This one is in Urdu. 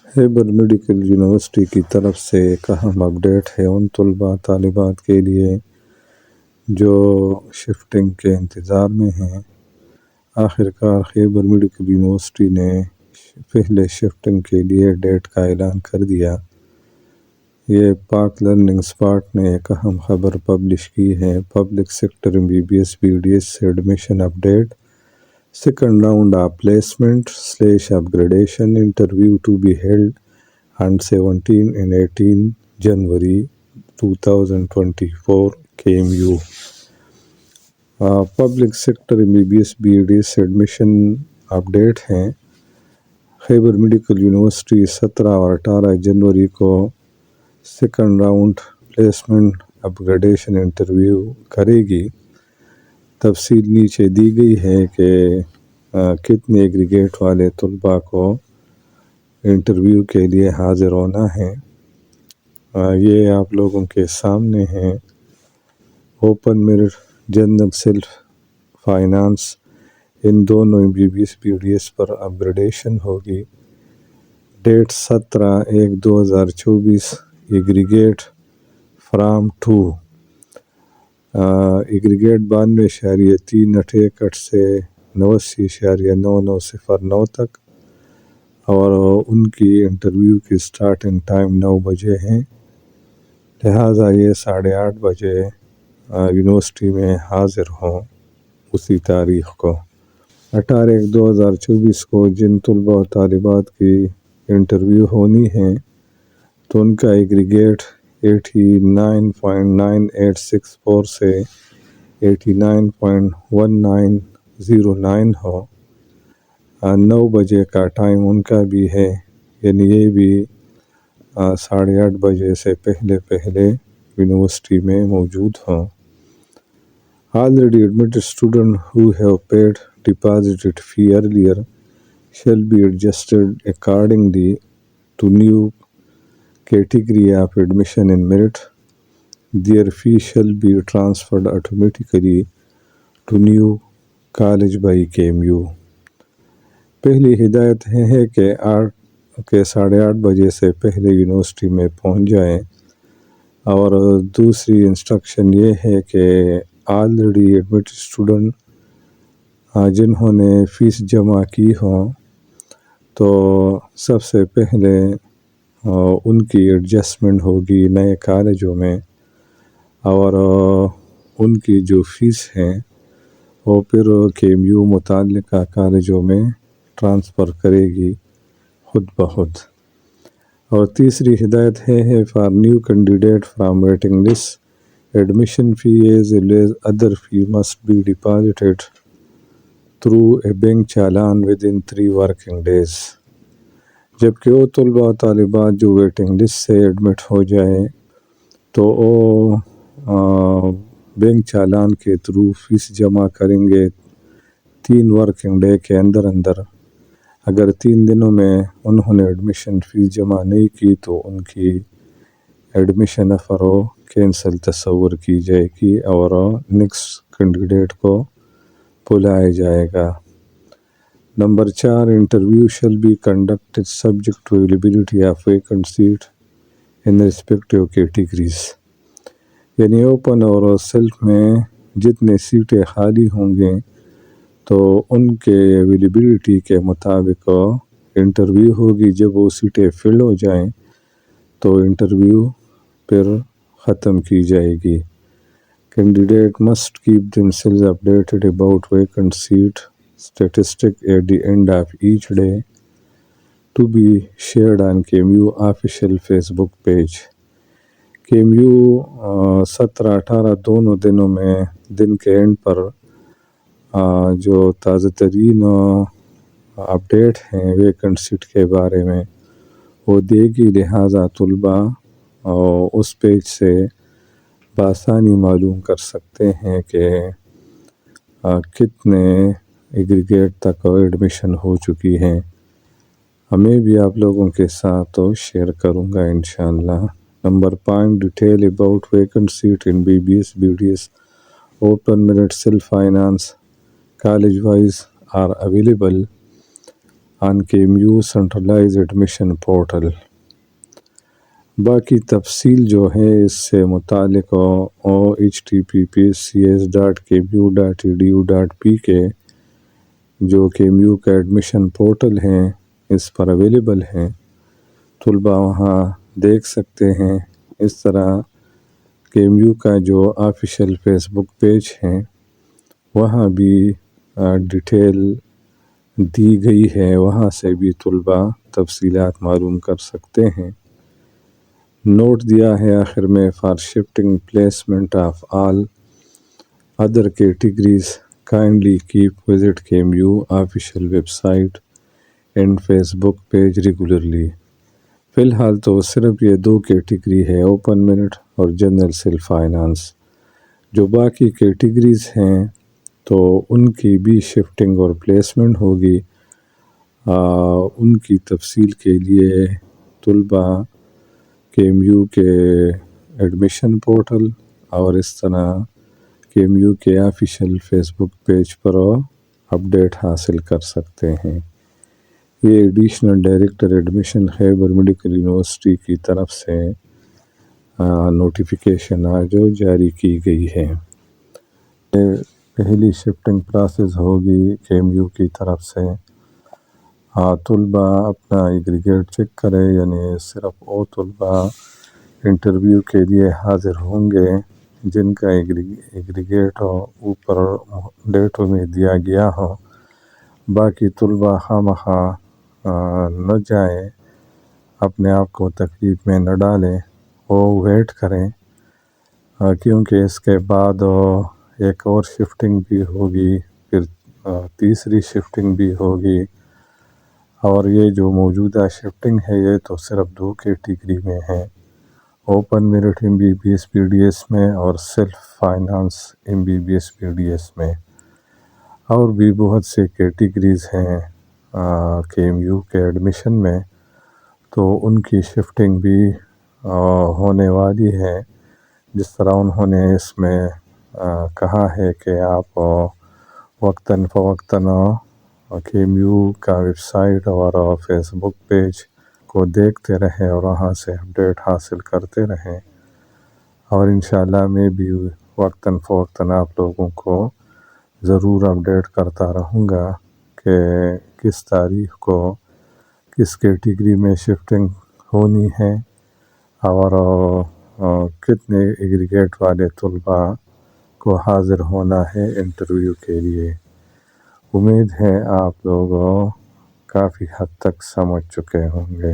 خیبر میڈیکل یونیورسٹی کی طرف سے ایک اہم اپڈیٹ ہے ان طلباء طالبات کے لیے جو شفٹنگ کے انتظار میں ہیں۔ آخرکار خیبر میڈیکل یونیورسٹی نے پہلے شفٹنگ کے لیے ڈیٹ کا اعلان کر دیا۔ یہ پاک لرننگ سپاٹ نے ایک اہم خبر پبلش کی ہے۔ Public sector MBBS BDS admission update, second round of placement/upgradation interview to be held on 17 and 18 January 2024 KMU۔ Public sector MBBS BDS admission update ہیں۔ خیبر میڈیکل یونیورسٹی 17 اور 18 جنوری کو second round placement upgradation interview کرے گی۔ تفصیل نیچے دی گئی ہے کہ کتنے ایگریگیٹ والے طلباء کو انٹرویو کے لیے حاضر ہونا ہے۔ یہ آپ لوگوں کے سامنے ہیں۔ Open merit, general, self finance, ان دونوں MBBS BDS پر اپگریڈیشن ہوگی۔ ڈیٹ 17/1/2024۔ ایگریگیٹ فرام 2 ایگریگیٹ 92.388 سے 89.9909 تک، اور ان کی انٹرویو کی سٹارٹنگ ٹائم 9 بجے ہیں، لہٰذا یہ 8:30 بجے یونیورسٹی میں حاضر ہوں اسی تاریخ کو۔ 18/1/2024 کو جن طلباء و طالبات کی انٹرویو ہونی ہیں تو ان کا ایگریگیٹ 89.9864 سے 89.1909 ہو۔ 9 بجے کا ٹائم ان کا بھی ہے، یعنی یہ بھی 8:30 بجے سے پہلے یونیورسٹی میں موجود ہوں۔ Already admitted students who have paid deposited fee earlier shall be adjusted accordingly to new category of admission in merit. Their fee shall be transferred automatically to new college by KMU۔ پہلی ہدایت ہے کہ 8:30 بجے سے پہلے یونیورسٹی میں پہنچ جائیں، اور دوسری انسٹرکشن یہ ہے کہ آلریڈی ایڈمٹڈ اسٹوڈنٹ جنہوں نے فیس جمع کی ہو تو سب سے پہلے ان کی ایڈجسٹمنٹ ہوگی نئے کالجوں میں، اور ان کی جو فیس ہیں وہ پھر KMU متعلقہ کالجوں میں ٹرانسفر کرے گی خود بخود۔ اور تیسری ہدایت ہے for new candidate from waiting list, admission fee as well as other fee must be deposited through a bank challan within 3 working days. جبکہ وہ طلباء و طالبات جو ویٹنگ لسٹ سے ایڈمٹ ہو جائیں تو وہ بینک چالان کے تھرو فیس جمع کریں گے 3 ورکنگ ڈے کے اندر۔ اگر 3 دنوں میں انہوں نے ایڈمیشن فیس جمع نہیں کی تو ان کی ایڈمیشن آفر کینسل تصور کی جائے گی اور نیکسٹ کینڈیڈیٹ کو بلایا جائے گا۔ Number 4، interview shall be conducted subject to availability of vacant seat in respective categories, یعنی اوپن اور سیلف میں جتنے سیٹیں خالی ہوں گے تو ان کے اویلیبلٹی کے مطابق انٹرویو ہوگی۔ جب وہ سیٹیں فل ہو جائیں تو انٹرویو پھر ختم کی جائے گی۔ Candidate must keep themselves updated about vacant seat statistic at the end of each day to be shared on KMU official Facebook page۔ KMU 17-18 دونوں دنوں میں دن کے اینڈ پر جو تازہ ترین اپڈیٹ ہیں ویکنٹ سیٹ کے بارے میں وہ دے گی، لہٰذا طلباء اس پیج سے بآسانی معلوم کر سکتے ہیں کہ کتنے ایگریگیٹ تک ایڈمیشن ہو چکی ہیں۔ میں بھی آپ لوگوں کے ساتھ شیئر کروں گا انشاءاللہ۔ Number 5، detail about vacant seat in MBBS BDS open merit self finance college wise are available on KMU centralized admission portal. باقی تفصیل جو ہے اس سے متعلق https://kmu.edu.p کے جو KMU کا ایڈمیشن پورٹل ہیں اس پر اویلیبل ہیں، طلباء وہاں دیکھ سکتے ہیں۔ اس طرح KMU کا جو آفیشیل فیس بک پیج ہیں وہاں بھی ڈیٹیل دی گئی ہے، وہاں سے بھی طلباء تفصیلات معلوم کر سکتے ہیں۔ نوٹ دیا ہے آخر میں for shifting placement of all other categories kindly keep visit KMU official website and Facebook page regularly. فی الحال تو صرف یہ 2 کیٹیگری ہے، اوپن میرٹ اور جنرل سیلف فائنانس۔ جو باقی کیٹیگریز ہیں تو ان کی بھی شفٹنگ اور پلیسمنٹ ہوگی۔ ان کی تفصیل کے لیے طلباء KMU کے ایڈمیشن پورٹل اور اس طرح KMU کے آفیشیل فیس بک پیج پر اپڈیٹ حاصل کر سکتے ہیں۔ یہ ایڈیشنل ڈائریکٹر ایڈمیشن خیبر میڈیکل یونیورسٹی کی طرف سے نوٹیفیکیشن آج جاری کی گئی ہے۔ پہلی شفٹنگ پراسس ہوگی KMU کی طرف سے۔ طلباء اپنا ایگریگیٹ چیک کرے، یعنی صرف وہ طلباء انٹرویو کے لیے حاضر ہوں گے جن کا ایگریگیٹ اوپر ڈیٹوں میں دیا گیا ہو۔ باقی طلباء خواہ نہ جائیں، اپنے آپ کو تکلیف میں نہ ڈالیں، وہ ویٹ کریں، کیونکہ اس کے بعد ایک اور شفٹنگ بھی ہوگی، پھر تیسری شفٹنگ بھی ہوگی، اور یہ جو موجودہ شفٹنگ ہے یہ تو صرف 2 کیٹیگری میں ہے، اوپن میرٹ MBBS PDS میں اور سیلف فائنانس MBBS PDS میں۔ اور بھی بہت سے کیٹیگریز ہیں KMU کے ایڈمیشن میں، تو ان کی شفٹنگ بھی ہونے والی ہے۔ جس طرح انہوں نے اس میں کہا ہے کہ آپ وقتاً فوقتاً KMU کا ویب سائٹ اور فیس بک پیج کو دیکھتے رہیں اور وہاں سے اپڈیٹ حاصل کرتے رہیں، اور انشاءاللہ میں بھی وقتاً فوقتاً آپ لوگوں کو ضرور اپڈیٹ کرتا رہوں گا کہ کس تاریخ کو کس کیٹیگری میں شفٹنگ ہونی ہے اور کتنے ایگریگیٹ والے طلباء کو حاضر ہونا ہے انٹرویو کے لیے۔ امید ہے آپ لوگ کافی حد تک سمجھ چکے ہوں گے۔